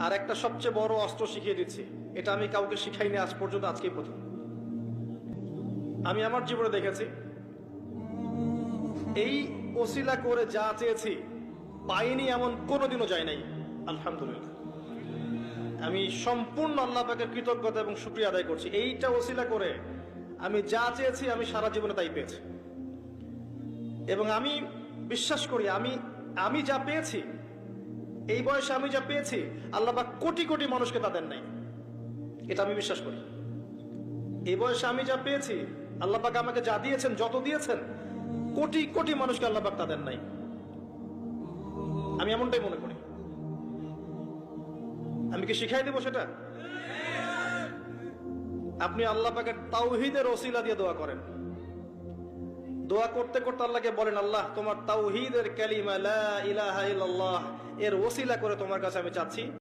আর একটা সবচেয়ে বড় অস্ত্র শিখিয়ে দিচ্ছি, এটা আমি কাউকে শিখাইনি আজ পর্যন্ত, আজকেই প্রথম। আমি আমার জীবনে দেখেছি, এই ওসিলা করে যা চেয়েছি পাইনি এমন কোনোদিনও যায় নাই। আলহামদুলিল্লাহ, আমি সম্পূর্ণ আল্লাহ পাকের কৃতজ্ঞতা এবং শুকরিয়া আদায় করছি। এইটা ওসিলা করে আমি যা চেয়েছি আমি সারা জীবনে তাই পেয়েছি। এবং আমি বিশ্বাস করি আমি যা পেয়েছি, এই বয়সে আমি যা পেয়েছি, আল্লাহ পাক কোটি কোটি মানুষকে তা দেন নাই। এটা আমি বিশ্বাস করি। এই বয়সে আমি যা পেয়েছি, আল্লাহ পাক আমাকে যা দিয়েছেন, যত দিয়েছেন, কোটি কোটি মানুষকে আল্লাহ পাক তা দেন নাই। আমি এমনটাই মনে করি। আমি কি শিখাই দেব সেটা? আপনি আল্লাহ পাকের তাওহীদের ওসিলা দিয়ে দোয়া করেন। দোয়া করতে করতে আল্লাহকে বলেন, আল্লাহ তোমার তাওহীদের কালিমা লা ইলাহা ইল্লাল্লাহ এর ওসিলা করে তোমার কাছে আমি চাচ্ছি